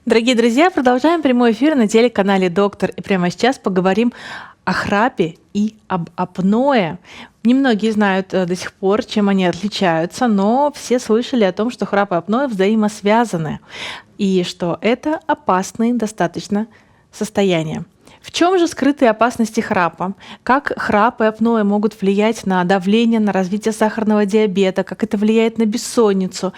Дорогие друзья, продолжаем прямой эфир на телеканале «Доктор». И прямо сейчас поговорим о храпе и об апное. Немногие знают до сих пор, чем они отличаются, но все слышали о том, что храп и апноэ взаимосвязаны, и что это опасные достаточно состояния. В чем же скрытые опасности храпа? Как храп и апноэ могут влиять на давление, на развитие сахарного диабета? Как это влияет на бессонницу?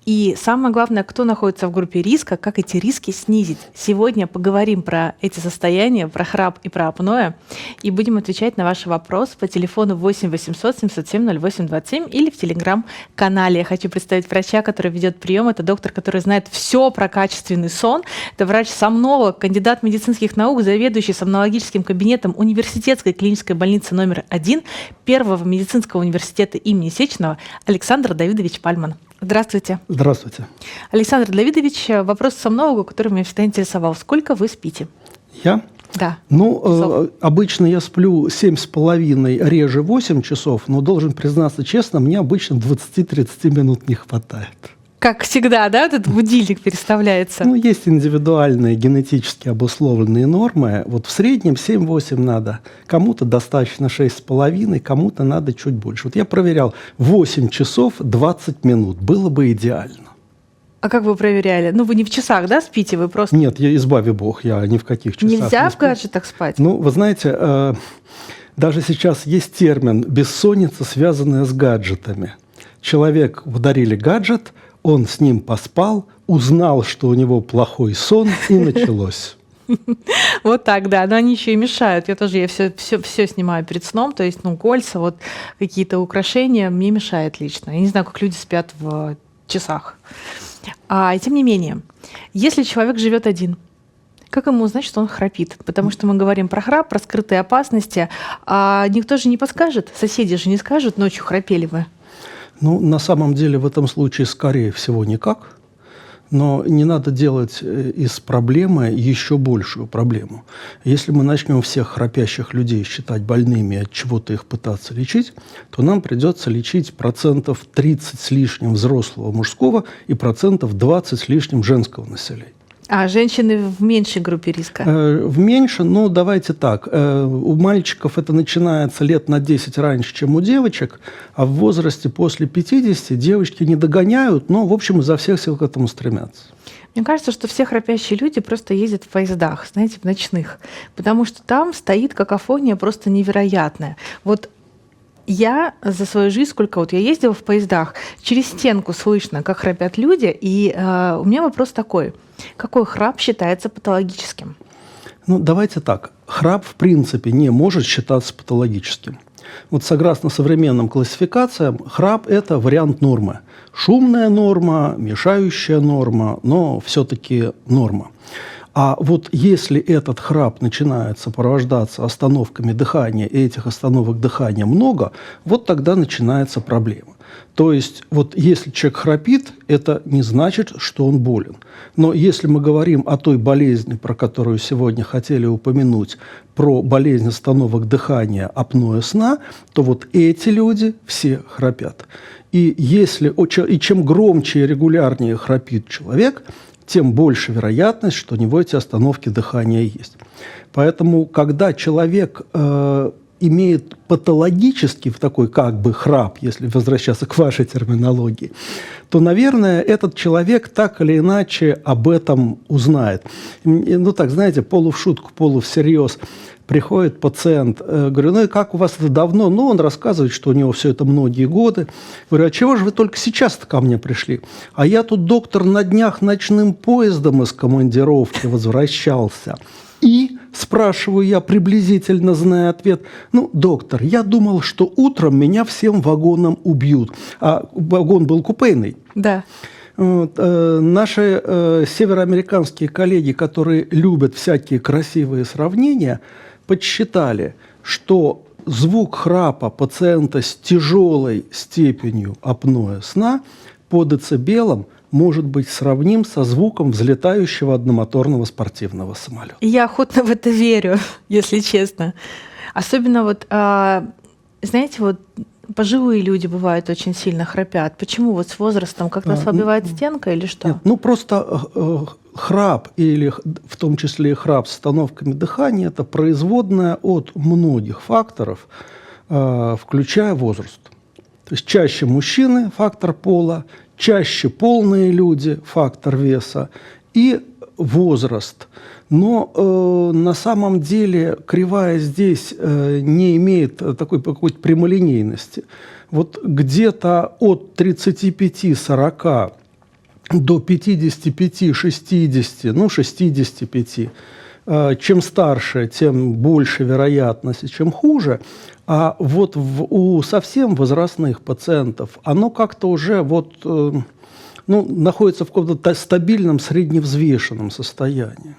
И самое главное, кто находится в группе риска, как эти риски снизить. Сегодня поговорим про эти состояния, про храп и про апноэ, и будем отвечать на ваши вопросы по телефону 8 800 707 08 27 или в телеграм-канале. Я хочу представить врача, который ведет прием. Это доктор, который знает все про качественный сон. Это врач-сомнолог, кандидат медицинских наук, заведующий сомнологическим кабинетом Университетской клинической больницы номер 1 Первого медицинского университета имени Сеченова Александр Давидович Пальман. Здравствуйте. Здравствуйте. Александр Давидович, вопрос сомнологу, который меня всегда интересовал. Сколько вы спите? Я? Да. Обычно я сплю 7,5, реже 8 часов, но должен признаться честно, мне обычно 20-30 минут не хватает. Как всегда, да, этот будильник переставляется? Есть индивидуальные генетически обусловленные нормы. Вот в среднем 7-8 надо. Кому-то достаточно 6,5, кому-то надо чуть больше. Вот я проверял 8 часов 20 минут. Было бы идеально. А как вы проверяли? Вы не в часах, да, спите? Вы просто... Нет, избави Бог, я ни в каких часах Нельзя не в гаджетах спать? Вы знаете, даже сейчас есть термин «бессонница, связанная с гаджетами». Человек подарили гаджет, он с ним поспал, узнал, что у него плохой сон, и началось. Вот так, да. Но они еще и мешают. Я все снимаю перед сном. То есть, кольца, какие-то украшения мне мешает лично. Я не знаю, как люди спят в часах. И тем не менее, если человек живет один, как ему узнать, что он храпит? Потому что мы говорим про храп, про скрытые опасности, а никто же не подскажет, соседи же не скажут, ночью храпели вы. На самом деле в этом случае, скорее всего, никак. Но не надо делать из проблемы еще большую проблему. Если мы начнем всех храпящих людей считать больными и от чего-то их пытаться лечить, то нам придется лечить 30% с лишним взрослого мужского и 20% с лишним женского населения. А женщины в меньшей группе риска? В меньше, давайте так. У мальчиков это начинается лет на 10 раньше, чем у девочек, а в возрасте после 50 девочки не догоняют, но, в общем, изо всех сил к этому стремятся. Мне кажется, что все храпящие люди просто ездят в поездах, знаете, в ночных, потому что там стоит какофония просто невероятная. Я за свою жизнь, сколько я ездила в поездах, через стенку слышно, как храпят люди, и у меня вопрос такой. Какой храп считается патологическим? Давайте так. Храп, в принципе, не может считаться патологическим. Согласно современным классификациям, храп – это вариант нормы. Шумная норма, мешающая норма, но все-таки норма. А если этот храп начинает сопровождаться остановками дыхания, и этих остановок дыхания много, тогда начинается проблема. То есть, если человек храпит, это не значит, что он болен. Но если мы говорим о той болезни, про которую сегодня хотели упомянуть, про болезнь остановок дыхания, апноэ сна, то эти люди все храпят. И чем громче и регулярнее храпит человек, тем больше вероятность, что у него эти остановки дыхания есть. Поэтому, когда человек имеет патологический такой храп, если возвращаться к вашей терминологии, то, наверное, этот человек так или иначе об этом узнает. Полу в шутку, полу всерьез. Приходит пациент, говорю, как у вас это давно? Он рассказывает, что у него все это многие годы. Говорю, а чего же вы только сейчас-то ко мне пришли? А я тут, доктор, на днях ночным поездом из командировки возвращался. И, спрашиваю я, приблизительно зная ответ, доктор, я думал, что утром меня всем вагоном убьют. А вагон был купейный. Да. Наши североамериканские коллеги, которые любят всякие красивые сравнения, подсчитали, что звук храпа пациента с тяжелой степенью апноэ сна по децибелам может быть сравним со звуком взлетающего одномоторного спортивного самолета. Я охотно в это верю, если честно. Особенно знаете, пожилые люди бывают очень сильно храпят. Почему с возрастом как-то ослабевает стенка или что? Нет, просто храп, или в том числе и храп с остановками дыхания, это производная от многих факторов, включая возраст. То есть чаще мужчины – фактор пола, чаще полные люди – фактор веса и возраст. Но на самом деле кривая здесь не имеет такой какой-то прямолинейности. Вот где-то от 35-40 до 55-60, ну 65. Чем старше, тем больше вероятность, чем хуже. А вот у совсем возрастных пациентов оно как-то уже находится в каком-то стабильном средневзвешенном состоянии.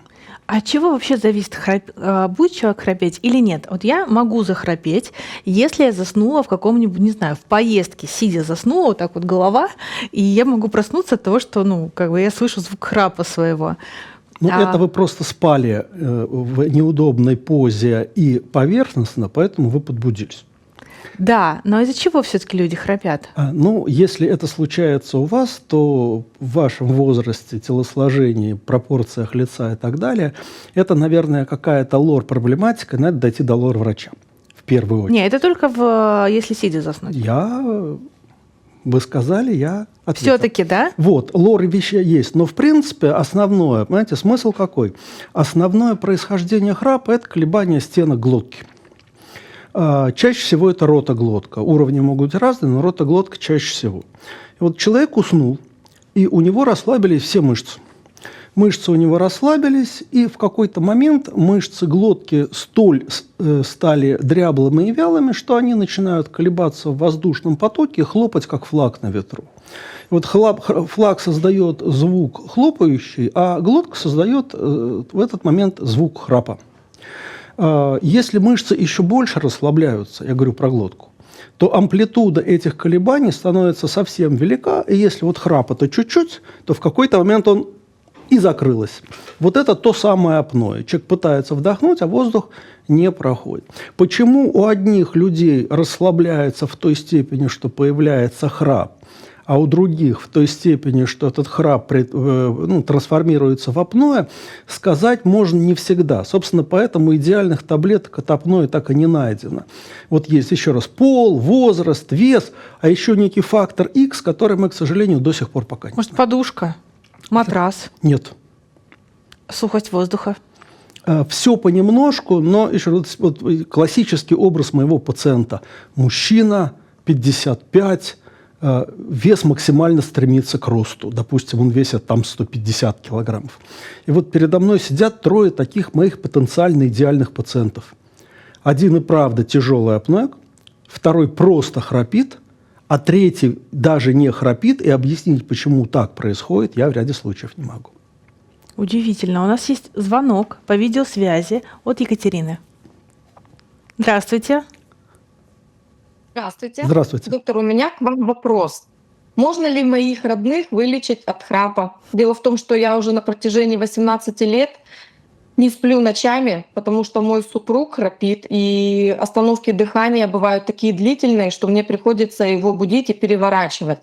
А от чего вообще зависит, будет человек храпеть или нет? Вот я могу захрапеть, если я заснула в каком-нибудь, не знаю, в поездке, сидя заснула, вот так вот голова, и я могу проснуться от того, что, я слышу звук храпа своего. Это вы просто спали в неудобной позе и поверхностно, поэтому вы подбудились. Да, но из-за чего все-таки люди храпят? Если это случается у вас, то в вашем возрасте, телосложении, пропорциях лица и так далее, это, наверное, какая-то лор-проблематика, надо дойти до лор-врача в первую очередь. Нет, это только если сидя заснуть. Вы сказали, я ответил. Все-таки, да? Вот, лор вещей есть. Но, в принципе, основное, понимаете, смысл какой? Основное происхождение храпа – это колебание стенок глотки. Чаще всего это ротоглотка. Уровни могут быть разные, но ротоглотка чаще всего. И вот человек уснул, и у него расслабились все мышцы. Мышцы у него расслабились, и в какой-то момент мышцы глотки стали дряблыми и вялыми, что они начинают колебаться в воздушном потоке и хлопать, как флаг на ветру. И вот флаг создает звук хлопающий, а глотка создает в этот момент звук храпа. Если мышцы еще больше расслабляются, я говорю про глотку, то амплитуда этих колебаний становится совсем велика, и если вот храпа-то чуть-чуть, то в какой-то момент он и закрылось. Вот это то самое апноэ. Человек пытается вдохнуть, а воздух не проходит. Почему у одних людей расслабляется в той степени, что появляется храп, а у других в той степени, что этот храп трансформируется в апноэ, сказать можно не всегда. Собственно, поэтому идеальных таблеток от апноэ так и не найдено. Вот есть еще раз пол, возраст, вес, а еще некий фактор X, который мы, к сожалению, до сих пор пока не знаем. Может, подушка, матрас? Нет. Сухость воздуха? Все понемножку, но еще раз, вот классический образ моего пациента. Мужчина, 55, вес максимально стремится к росту. Допустим, он весит там 150 килограммов. И вот передо мной сидят трое таких моих потенциально идеальных пациентов. Один и правда тяжелый апноэ, второй просто храпит, а третий даже не храпит, и объяснить, почему так происходит, я в ряде случаев не могу. Удивительно. У нас есть звонок по видеосвязи от Екатерины. Здравствуйте. Здравствуйте. Здравствуйте. Доктор, у меня к вам вопрос. Можно ли моих родных вылечить от храпа? Дело в том, что я уже на протяжении 18 лет не сплю ночами, потому что мой супруг храпит, и остановки дыхания бывают такие длительные, что мне приходится его будить и переворачивать.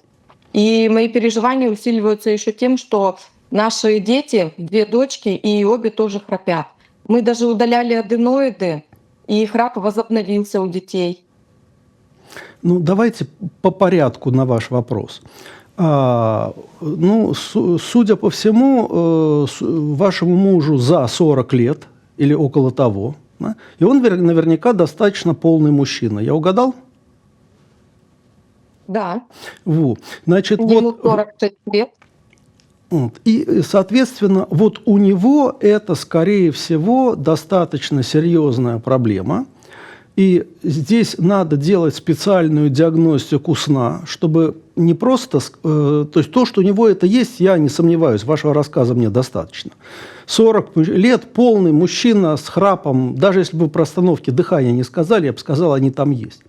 И мои переживания усиливаются еще тем, что наши дети, 2 дочки, и обе тоже храпят. Мы даже удаляли аденоиды, и храп возобновился у детей. Давайте по порядку на ваш вопрос. Судя по всему, вашему мужу за 40 лет или около того, да, и он наверняка достаточно полный мужчина. Я угадал? Да. Значит, ему 46 лет. И, соответственно, вот у него это, скорее всего, достаточно серьезная проблема. И здесь надо делать специальную диагностику сна, чтобы не просто... то есть то, что у него это есть, я не сомневаюсь, вашего рассказа мне достаточно. 40 лет, полный мужчина с храпом, даже если бы про остановки дыхания не сказали, я бы сказал, они там есть.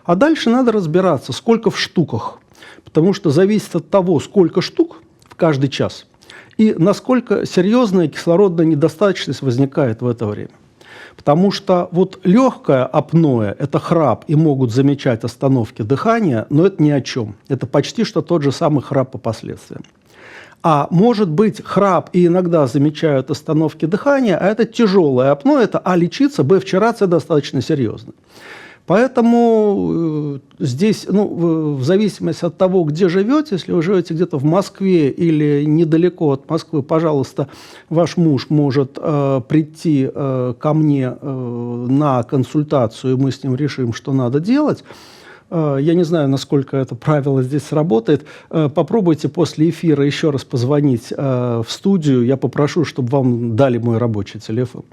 А дальше надо разбираться, сколько в штуках. Потому что зависит от того, сколько штук в каждый час, и насколько серьезная кислородная недостаточность возникает в это время. Потому что вот легкое апноэ – это храп, и могут замечать остановки дыхания, но это ни о чем. Это почти что тот же самый храп по последствиям. А может быть храп и иногда замечают остановки дыхания, а это тяжелое апноэ, это А лечиться, Б вчераться достаточно серьезно. Поэтому здесь, в зависимости от того, где живете, если вы живете где-то в Москве или недалеко от Москвы, пожалуйста, ваш муж может прийти ко мне на консультацию, и мы с ним решим, что надо делать. Я не знаю, насколько это правило здесь сработает. Попробуйте после эфира еще раз позвонить в студию. Я попрошу, чтобы вам дали мой рабочий телефон.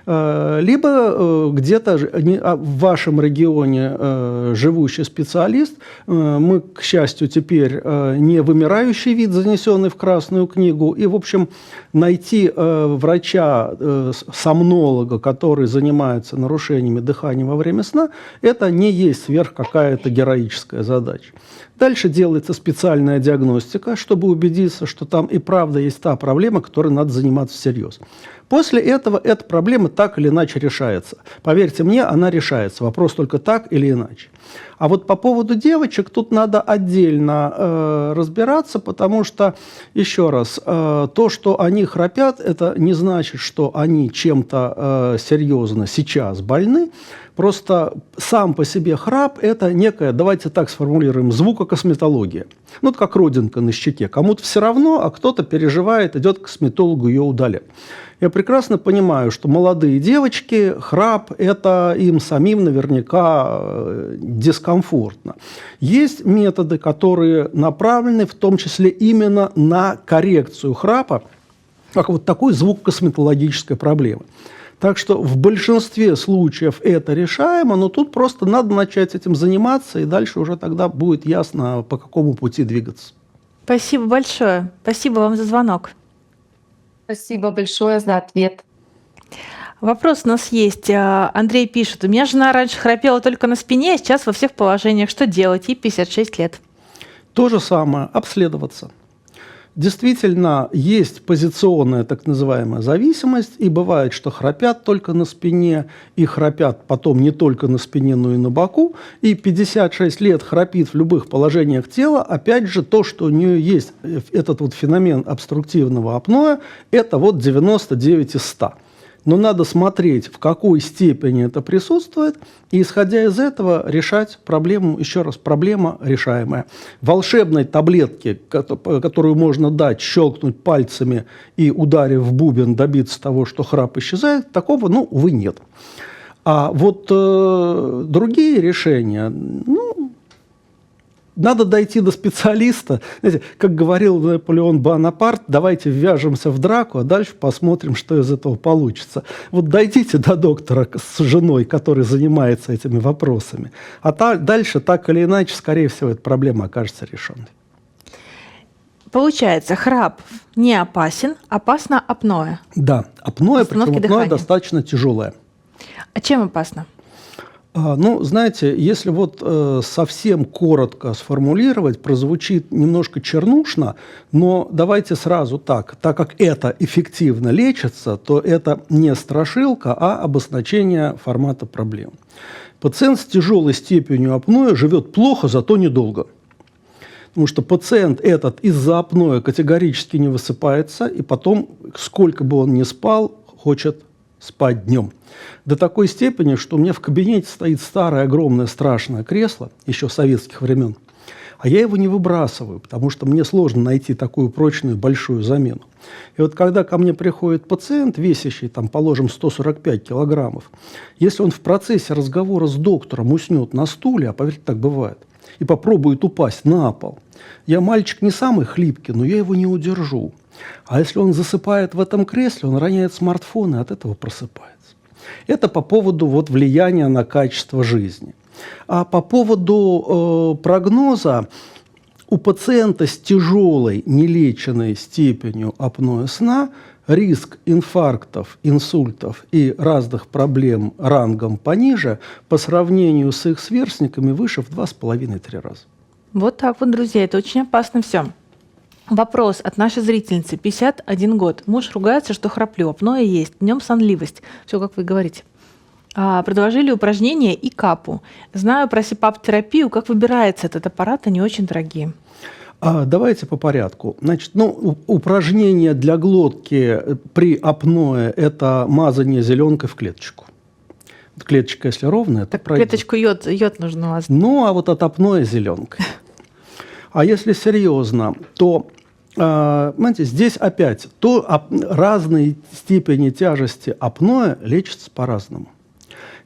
Либо где-то в вашем регионе живущий специалист. Мы, к счастью, теперь не вымирающий вид, занесенный в Красную книгу. И, в общем, найти врача-сомнолога, который занимается нарушениями дыхания во время сна, это не есть сверх какая-то героическая задача. Дальше делается специальная диагностика, чтобы убедиться, что там и правда есть та проблема, которой надо заниматься всерьез. После этого эта проблема так или иначе решается. Поверьте мне, она решается. Вопрос только так или иначе. А вот по поводу девочек тут надо отдельно разбираться, потому что, еще раз, то, что они храпят, это не значит, что они чем-то серьезно сейчас больны. Просто сам по себе храп – это некая, давайте так сформулируем, звукокосметология. Ну, это как родинка на щеке. Кому-то все равно, а кто-то переживает, идет к косметологу, ее удалять. Я прекрасно понимаю, что молодые девочки, храп – это им самим наверняка дискомфортно. Есть методы, которые направлены в том числе именно на коррекцию храпа, как вот такой звукокосметологической проблемы. Так что в большинстве случаев это решаемо, но тут просто надо начать этим заниматься, и дальше уже тогда будет ясно, по какому пути двигаться. Спасибо большое. Спасибо вам за звонок. Спасибо большое за ответ. Вопрос у нас есть. Андрей пишет: у меня жена раньше храпела только на спине, а сейчас во всех положениях. Что делать? Ей 56 лет. То же самое – обследоваться. Действительно, есть позиционная так называемая зависимость, и бывает, что храпят только на спине, и храпят потом не только на спине, но и на боку, и 56 лет храпит в любых положениях тела. Опять же, то, что у нее есть этот вот феномен обструктивного апноэ, это вот 99 из 100. Но надо смотреть, в какой степени это присутствует, и, исходя из этого, решать проблему, еще раз, проблема решаемая. Волшебной таблетки, которую можно дать, щелкнуть пальцами и, ударив в бубен, добиться того, что храп исчезает, такого, увы, нет. А вот другие решения, надо дойти до специалиста. Знаете, как говорил Наполеон Бонапарт, давайте ввяжемся в драку, а дальше посмотрим, что из этого получится. Вот дойдите до доктора с женой, который занимается этими вопросами. А дальше, так или иначе, скорее всего, эта проблема окажется решенной. Получается, храп не опасен, опасно апноэ. Да, апноэ, причем апноэ дыхания. достаточно тяжелое. А чем опасно? Знаете, если вот совсем коротко сформулировать, прозвучит немножко чернушно, но давайте сразу так как это эффективно лечится, то это не страшилка, а обозначение формата проблем. Пациент с тяжелой степенью апноэ живет плохо, зато недолго. Потому что пациент этот из-за апноэ категорически не высыпается, и потом, сколько бы он ни спал, хочет спать днем. До такой степени, что у меня в кабинете стоит старое, огромное, страшное кресло, еще советских времен, а я его не выбрасываю, потому что мне сложно найти такую прочную большую замену. И вот когда ко мне приходит пациент, весящий, положим, 145 килограммов, если он в процессе разговора с доктором уснет на стуле, а поверьте, так бывает, и попробует упасть на пол, я мальчик не самый хлипкий, но я его не удержу. А если он засыпает в этом кресле, он роняет смартфон и от этого просыпается. Это по поводу влияния на качество жизни. А по поводу прогноза, у пациента с тяжелой нелеченной степенью апноэ сна риск инфарктов, инсультов и разных проблем рангом пониже по сравнению с их сверстниками выше в 2,5-3 раза. Вот так вот, друзья, это очень опасно все. Вопрос от нашей зрительницы. 51 год. Муж ругается, что храплю. Апноэ есть. Днем сонливость. Все, как вы говорите. Предложили упражнения и капу. Знаю про СИПАП-терапию. Как выбирается этот аппарат? Они очень дорогие. Давайте по порядку. Значит, упражнение для глотки при апное – это мазание зеленкой в клеточку. Клеточка, если ровная, то Так пройдет. клеточку йод нужно мазать. А вот от апноэ зеленкой. А если серьезно, то, знаете, здесь опять разные степени тяжести апноэ лечатся по-разному.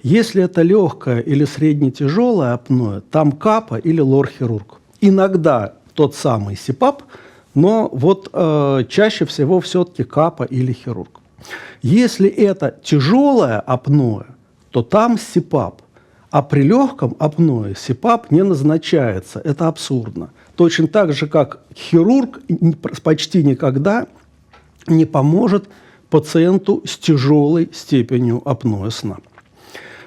Если это легкое или средне-тяжелое апноэ, там капа или лор-хирург. Иногда тот самый СИПАП, но чаще всего все-таки капа или хирург. Если это тяжелое апноэ, то там СИПАП. А при легком апное СИПАП не назначается. Это абсурдно. Точно так же, как хирург почти никогда не поможет пациенту с тяжелой степенью апноэ сна.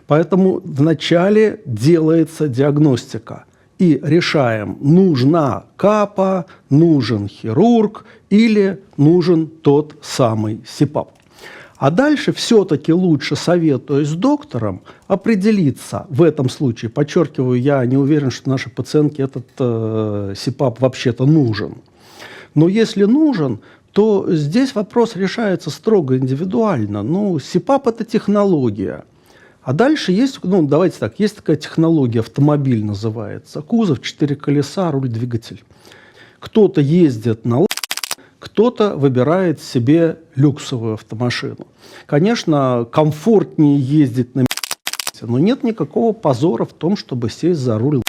Поэтому вначале делается диагностика. И решаем, нужна капа, нужен хирург или нужен тот самый СИПАП. А дальше все-таки лучше, советуясь с доктором, определиться в этом случае. Подчеркиваю, я не уверен, что нашей пациентке этот СИПАП вообще-то нужен. Но если нужен, то здесь вопрос решается строго индивидуально. СИПАП – это технология. А дальше есть, давайте так, есть такая технология, автомобиль называется. Кузов, 4 колеса, руль, двигатель. Кто-то ездит на кто-то выбирает себе люксовую автомашину. Конечно, комфортнее ездить на Мерседесе, но нет никакого позора в том, чтобы сесть за руль.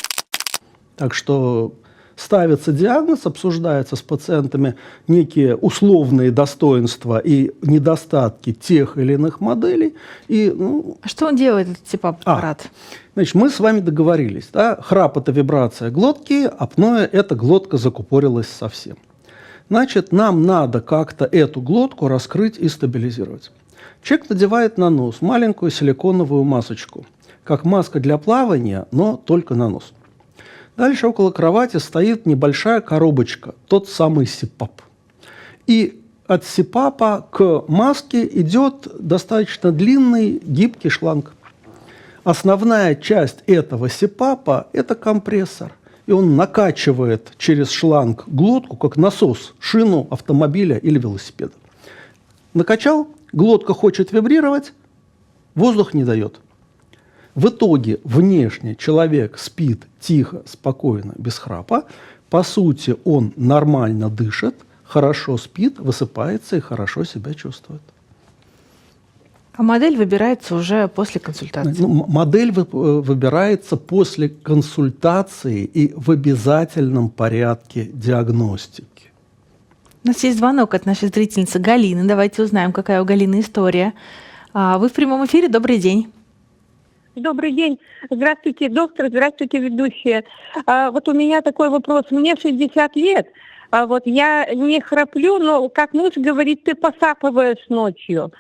Так что ставится диагноз, обсуждается с пациентами некие условные достоинства и недостатки тех или иных моделей. А что он делает, этот СИПАП-аппарат? Значит, мы с вами договорились. Да? Храп – это вибрация глотки, апноэ – это глотка закупорилась совсем. Значит, нам надо как-то эту глотку раскрыть и стабилизировать. Человек надевает на нос маленькую силиконовую масочку, как маска для плавания, но только на нос. Дальше около кровати стоит небольшая коробочка, тот самый СИПАП. И от СИПАПа к маске идет достаточно длинный гибкий шланг. Основная часть этого СИПАПа – это компрессор. И он накачивает через шланг глотку, как насос, шину автомобиля или велосипеда. Накачал, глотка хочет вибрировать, воздух не дает. В итоге внешне человек спит тихо, спокойно, без храпа. По сути, он нормально дышит, хорошо спит, высыпается и хорошо себя чувствует. А модель выбирается уже после консультации? Модель выбирается после консультации и в обязательном порядке диагностики. У нас есть звонок от нашей зрительницы Галины. Давайте узнаем, какая у Галины история. Вы в прямом эфире. Добрый день. Добрый день. Здравствуйте, доктор. Здравствуйте, ведущая. Вот у меня такой вопрос. Мне 60 лет. Я не храплю, но, как муж говорит, ты посапываешь ночью.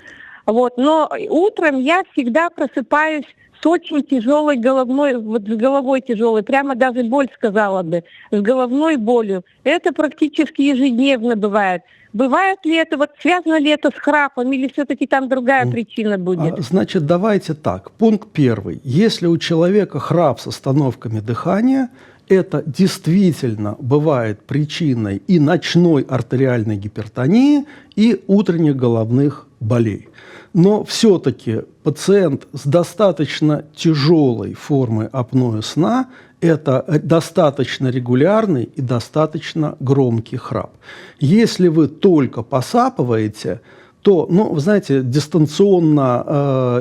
Но утром я всегда просыпаюсь с очень тяжелой головной, с головой тяжелой, прямо даже боль, сказала бы, с головной болью. Это практически ежедневно бывает. Бывает ли это, связано ли это с храпом, или все-таки там другая причина будет? Значит, давайте так. Пункт первый. Если у человека храп с остановками дыхания, это действительно бывает причиной и ночной артериальной гипертонии, и утренних головных болей. Но все-таки пациент с достаточно тяжелой формой апноэ сна – это достаточно регулярный и достаточно громкий храп. Если вы только посапываете, то, вы знаете, дистанционно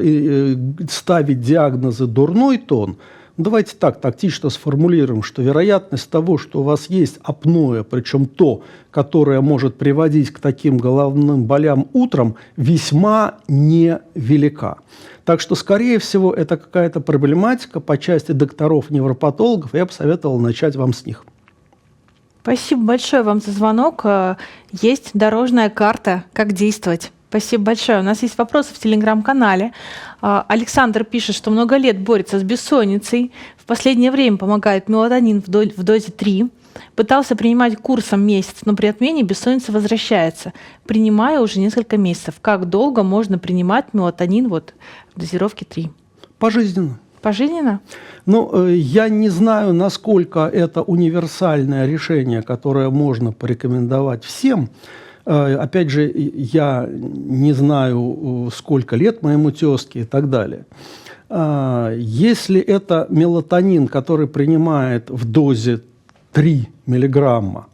ставить диагнозы «дурной тон», давайте так тактично сформулируем, что вероятность того, что у вас есть апноэ, причем то, которое может приводить к таким головным болям утром, весьма невелика. Так что, скорее всего, это какая-то проблематика по части докторов-невропатологов. Я бы советовал начать вам с них. Спасибо большое вам за звонок. Есть дорожная карта, как действовать. Спасибо большое. У нас есть вопросы в телеграм-канале. Александр пишет, что много лет борется с бессонницей. В последнее время помогает мелатонин в дозе 3. Пытался принимать курсом месяц, но при отмене бессонница возвращается. Принимаю уже несколько месяцев. Как долго можно принимать мелатонин в дозировке 3? Пожизненно. Пожизненно? Ну, я не знаю, насколько это универсальное решение, которое можно порекомендовать всем. Опять же, я не знаю, сколько лет моему тезке и так далее. Если это мелатонин, который принимает в дозе 3 миллиграмма,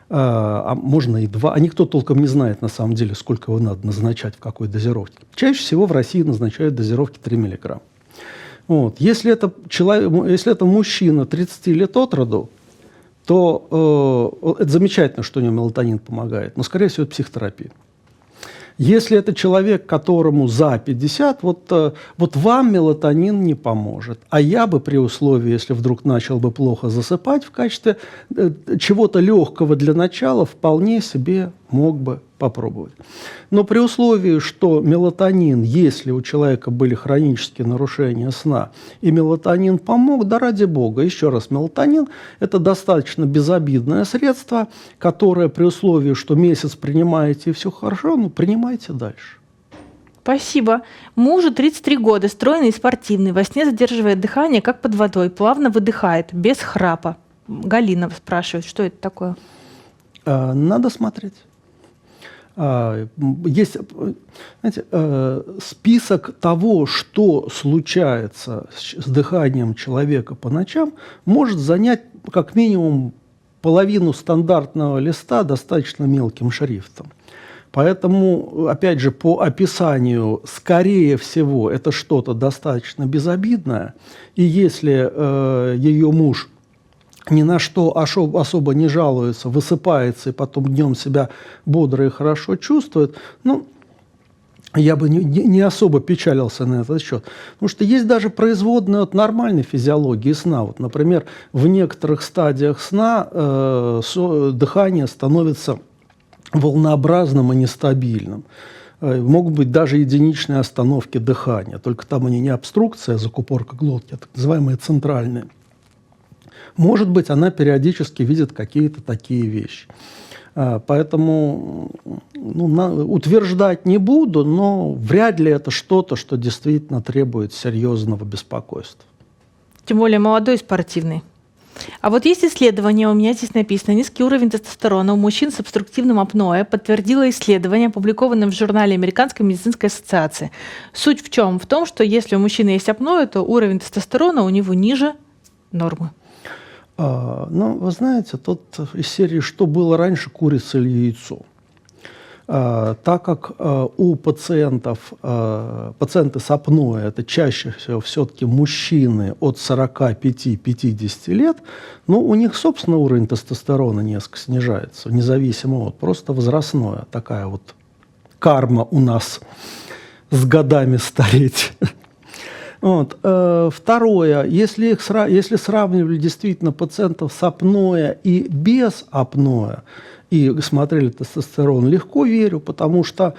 а можно и 2, а никто толком не знает на самом деле, сколько его надо назначать, в какой дозировке. Чаще всего в России назначают дозировки 3 миллиграмма. Вот. Если это мужчина 30 лет от роду, то это замечательно, что у него мелатонин помогает, но, скорее всего, это психотерапия. Если это человек, которому за 50, вот вам мелатонин не поможет. А я бы при условии, если вдруг начал бы плохо засыпать, в качестве чего-то легкого для начала вполне себе мог бы попробовать. Но при условии, что мелатонин, если у человека были хронические нарушения сна, и мелатонин помог, да ради бога. Еще раз, мелатонин – это достаточно безобидное средство, которое при условии, что месяц принимаете и все хорошо, ну, принимайте дальше. Спасибо. Мужу 33 года, стройный и спортивный, во сне задерживает дыхание, как под водой, плавно выдыхает, без храпа. Галина спрашивает, что это такое? Надо смотреть. Есть, знаете, список того, что случается с дыханием человека по ночам, может занять как минимум половину стандартного листа достаточно мелким шрифтом. Поэтому, опять же, по описанию, скорее всего, это что-то достаточно безобидное. И если ее муж ни на что особо не жалуется, высыпается и потом днем себя бодро и хорошо чувствует, ну, я бы не особо печалился на этот счет. Потому что есть даже производные от нормальной физиологии сна. Вот, например, в некоторых стадиях сна дыхание становится волнообразным и нестабильным. Могут быть даже единичные остановки дыхания, только там они не обструкция, а закупорка глотки, а так называемые центральные. Может быть, она периодически видит какие-то такие вещи. Поэтому утверждать не буду, но вряд ли это что-то, что действительно требует серьезного беспокойства. Тем более молодой и спортивный. А вот есть исследование, у меня здесь написано, низкий уровень тестостерона у мужчин с обструктивным апноэ подтвердило исследование, опубликованное в журнале Американской медицинской ассоциации. Суть в чем? В том, что если у мужчины есть апноэ, то уровень тестостерона у него ниже нормы. Ну, вы знаете, тут из серии «Что было раньше, курица или яйцо?». Так как у пациенты с апноэ это чаще всего все-таки мужчины от 45-50 лет, ну, у них, собственно, уровень тестостерона несколько снижается, независимо от просто возрастное. Такая вот карма у нас с годами стареть. Вот. Второе, если сравнивали действительно пациентов с апноэ и без апноэ, и смотрели тестостерон, легко верю, потому что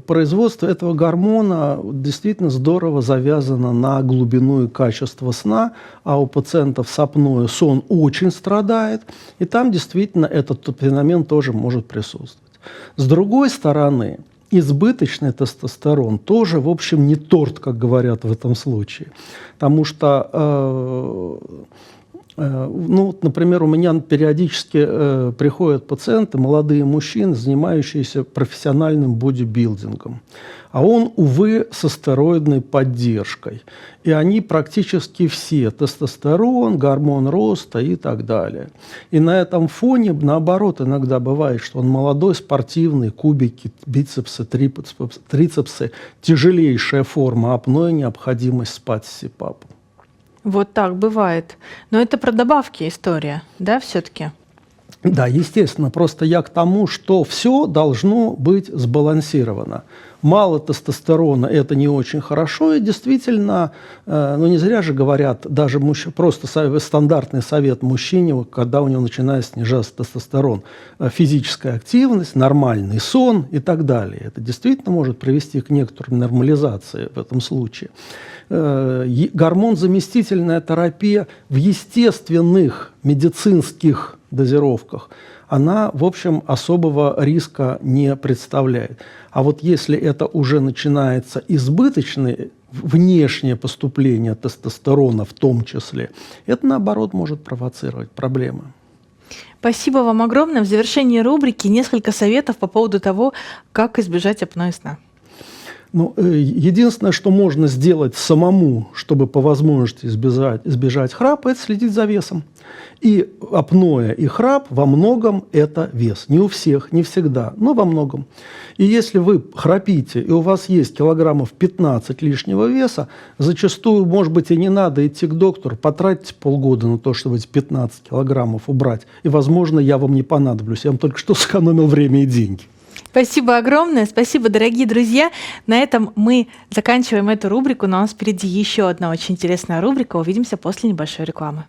производство этого гормона действительно здорово завязано на глубину и качество сна, а у пациентов с апноэ сон очень страдает, и там действительно этот феномен тоже может присутствовать. С другой стороны, избыточный тестостерон тоже, в общем, не торт, как говорят в этом случае. Потому что, ну, например, у меня периодически приходят пациенты, молодые мужчины, занимающиеся профессиональным бодибилдингом. А он, увы, со стероидной поддержкой. И они практически все, тестостерон, гормон роста и так далее. И на этом фоне, наоборот, иногда бывает, что он молодой, спортивный, кубики, бицепсы, трицепсы, тяжелейшая форма апноэ, необходимость спать с СИПАПом. Вот так бывает. Но это про добавки история, да, все-таки? Да, естественно. Просто я к тому, что все должно быть сбалансировано. Мало тестостерона – это не очень хорошо, и действительно, ну не зря же говорят, даже просто стандартный совет мужчине, когда у него начинает снижаться тестостерон, физическая активность, нормальный сон и так далее. Это действительно может привести к некоторой нормализации в этом случае. Гормон-заместительная терапия в естественных медицинских дозировках, она, в общем, особого риска не представляет. А вот если это уже начинается избыточное внешнее поступление тестостерона в том числе, это, наоборот, может провоцировать проблемы. Спасибо вам огромное. В завершении рубрики несколько советов по поводу того, как избежать апноэ сна. Ну, единственное, что можно сделать самому, чтобы по возможности избежать храпа, это следить за весом. И апноэ, и храп во многом это вес. Не у всех, не всегда, но во многом. И если вы храпите, и у вас есть килограммов 15 лишнего веса, зачастую, может быть, и не надо идти к доктору, потратьте полгода на то, чтобы эти 15 килограммов убрать. И, возможно, я вам не понадоблюсь. Я вам только что сэкономил время и деньги. Спасибо огромное. Спасибо, дорогие друзья. На этом мы заканчиваем эту рубрику, но у нас впереди еще одна очень интересная рубрика. Увидимся после небольшой рекламы.